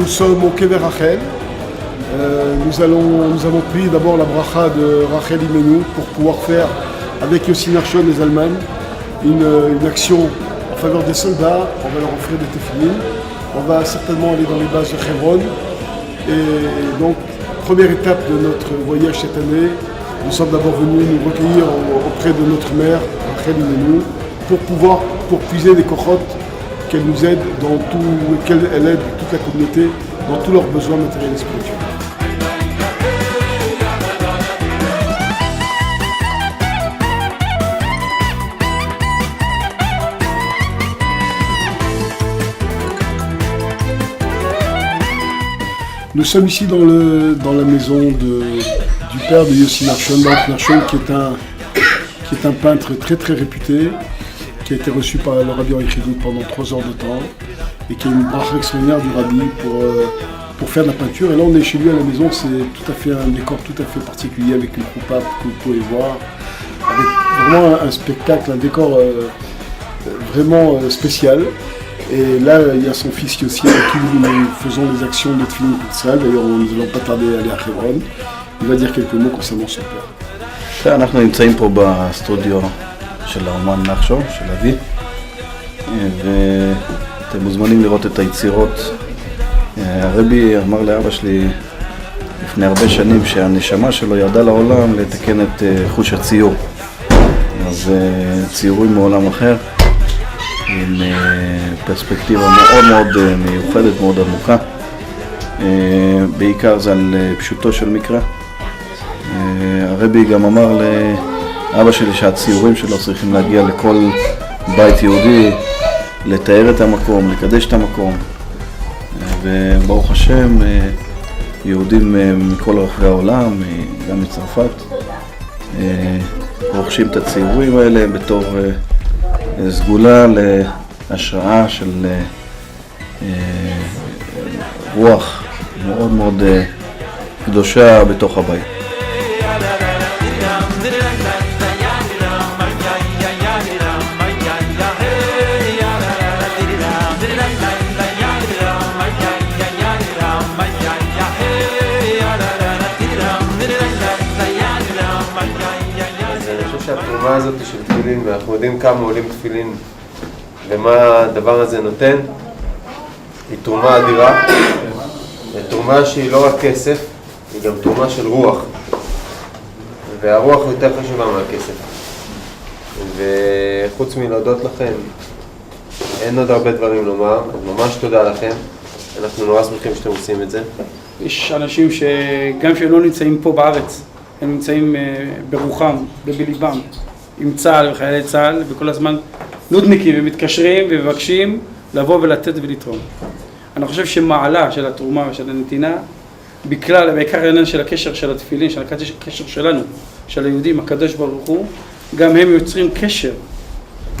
Nous sommes au Kever Rachel. Nous avons pris d'abord la bracha de Rachel Imenu pour pouvoir faire avec Yossi Nachshon et Zalman une action en faveur des soldats. On va leur offrir des téphilines. On va certainement aller dans les bases de Hebron. Et donc, première étape de notre voyage cette année, nous sommes d'abord venus nous recueillir auprès de notre mère, Rachel Imenu, pour puiser des cochotes, qu'elle nous aide qu'elle aide toute la communauté dans tous leurs besoins matériels et spirituels. Nous sommes ici dans la maison du père de Yossi Nachshon, qui est un peintre très très réputé, qui a été reçu par le Rabbi Arichidou pendant 3 heures de temps et qui a une bracha extraordinaire du Rabbi pour faire de la peinture. Et là on est chez lui à la maison, c'est tout à fait un décor tout à fait particulier avec une coupa que vous pouvez voir, avec vraiment un spectacle, un décor vraiment spécial. Et là, il y a son fils Yossi avec qui nous faisons les actions de Tfilin Pitzal. D'ailleurs, nous n'allons pas tarder à aller à Hebron. Il va dire quelques mots concernant son père. אנחנו נמצאים פה בסטודיו של האומן נחשון, של אבי, ואתם מוזמנים לראות את היצירות. הרבי אמר לאבא שלי לפני הרבה שנים שהנשמה שלו ירדה לעולם לתקן את חוש הציור. אז ציורים מעולם אחר. עם פרספקטיבה מאוד מאוד מיוחדת, מאוד עמוקה. בעיקר זה על פשוטו של מקרא. הרבי גם אמר לאבא שלי שהציורים שלו צריכים להגיע לכל בית יהודי, לתאר את המקום, לקדש את המקום. וברוך השם, יהודים מכל רחבי העולם, גם מצרפת, רוכשים את הציורים האלה בתור סגולה להשראה של רוח מאוד מאוד קדושה בתוך הבית. התרומה הזאת של תפילין, ואנחנו יודעים כמה עולים תפילין ומה הדבר הזה נותן, היא תרומה אדירה. תרומה שהיא לא רק כסף, היא גם תרומה של רוח, והרוח יותר חשובה מהכסף. וחוץ מלהודות לכם, אין עוד הרבה דברים לומר, אז ממש תודה לכם, אנחנו נורא שמחים שאתם עושים את זה. יש אנשים שגם שהם לא נמצאים פה בארץ, הם נמצאים ברוחם ובליבם עם צה"ל וחיילי צה"ל, וכל הזמן נודניקים ומתקשרים ומבקשים לבוא ולתת ולתרום. אני חושב שמעלה של התרומה ושל הנתינה, בעיקר העניין של הקשר של התפילין, של הקשר שלנו, של היהודים, הקדוש ברוך הוא, גם הם יוצרים קשר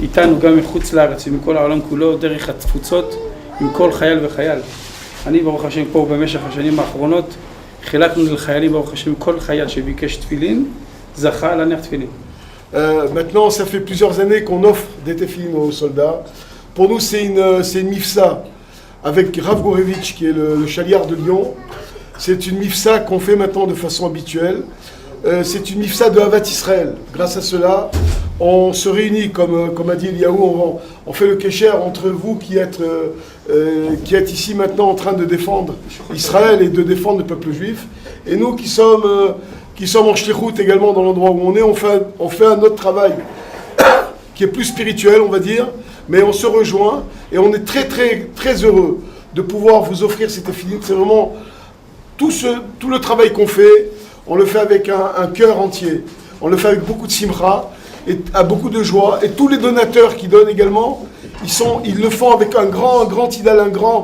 איתנו, גם מחוץ לארץ ומכל העולם כולו, דרך התפוצות עם כל חייל וחייל. אני ברוך השם פה במשך השנים האחרונות, חילקנו לחיילים ברוך השם, כל חייל שביקש תפילין, זכה להניח תפילין. Maintenant, ça fait plusieurs années qu'on offre des téphilines aux soldats. Pour nous, c'est une mifsa avec Rav Gorevitch, qui est le chaliard de Lyon. C'est une mifsa qu'on fait maintenant de façon habituelle. C'est une mifsa de Havat Israël. Grâce à cela, on se réunit, comme a dit Eliaou, on fait le kécher entre vous qui êtes ici maintenant en train de défendre Israël et de défendre le peuple juif. Et nous qui sommes en shlichut également dans l'endroit où on est, on fait un autre travail qui est plus spirituel, on va dire, mais on se rejoint et on est très très très heureux de pouvoir vous offrir cette téphilines. C'est vraiment tout le travail qu'on fait, on le fait avec un cœur entier, on le fait avec beaucoup de simcha et à beaucoup de joie, et tous les donateurs qui donnent également, ils le font avec un grand idal, un grand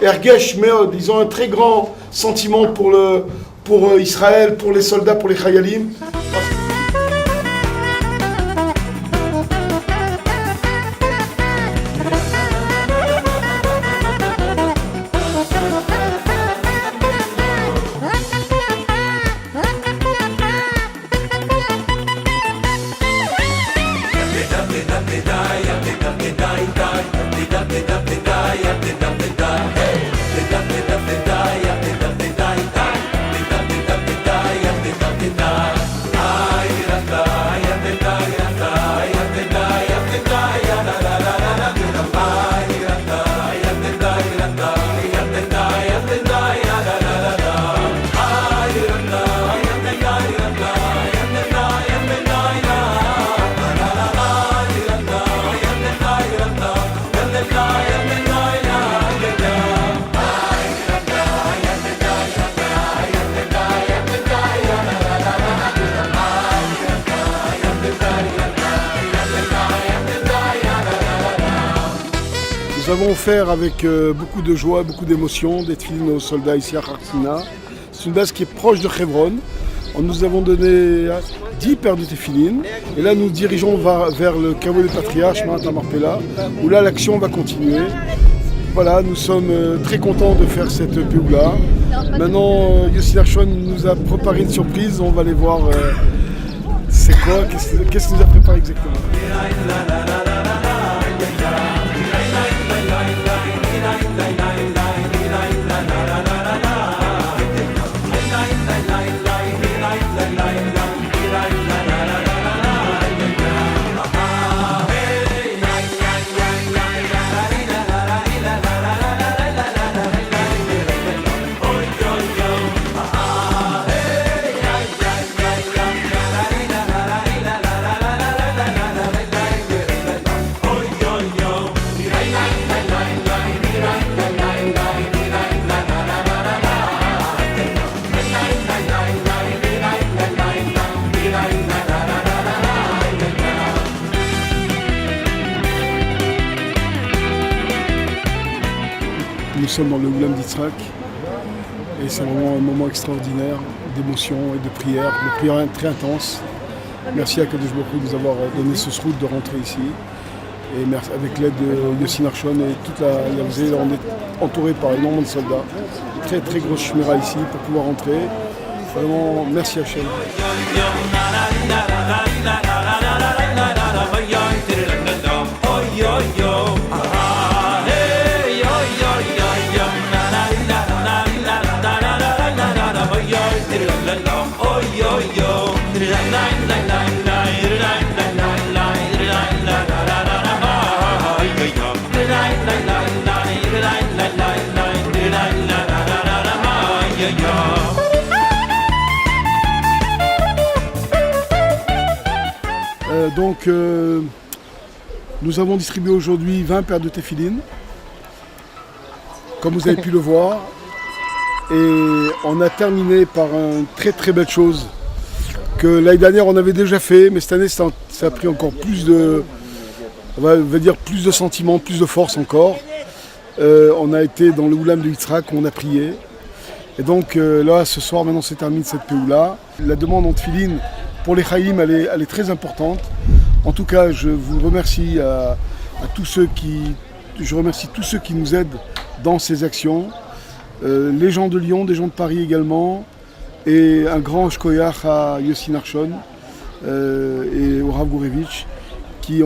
ergesh meod. Ils ont un très grand sentiment pour Israël, pour les soldats, pour les chayalim. Hey! avons offert avec beaucoup de joie, beaucoup d'émotion des tefilines aux soldats ici à Hartsina. C'est une base qui est proche de Hebron. Nous avons donné 10 paires de tefilines. Et là, nous nous dirigeons vers le caveau des patriarches, Ma'at Marpella, où là, l'action va continuer. Voilà, nous sommes très contents de faire cette péoula. Maintenant, Yossi Nachshon nous a préparé une surprise. On va aller voir c'est quoi, qu'est-ce qu'il nous a préparé exactement. Nous sommes dans le Oulam d'Yitzhak et c'est vraiment un moment extraordinaire d'émotion et de prière très intense. Merci à Kadosh Baruch Hu de nous avoir donné ce route de rentrer ici. Et merci, avec l'aide de Yossi Nachshon et toute la Yavzé, on est entouré par énormément de soldats. Très très grosse chimera ici pour pouvoir rentrer. Vraiment, merci Hachem. Donc, nous avons distribué aujourd'hui 20 paires de téphilines, comme vous avez pu le voir. Et on a terminé par une très très belle chose que l'année dernière on avait déjà fait, mais cette année ça a pris encore plus de, on va dire plus de sentiments, plus de force encore. On a été dans le Oulam de Yitzhak, on a prié. Et donc là, ce soir, maintenant c'est terminé cette péoula. La demande en tefilin pour les Chaïm, elle est très importante. En tout cas, je vous remercie à tous ceux je remercie tous ceux qui nous aident dans ces actions. Les gens de Lyon, des gens de Paris également, et un grand shkoyach à Yossi Nachshon et au Rav Gourevitch qui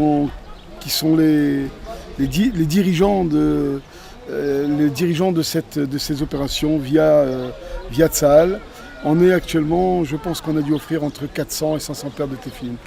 sont les dirigeants de ces opérations via Tzahal. On est actuellement, je pense qu'on a dû offrir entre 400 et 500 paires de téphilines.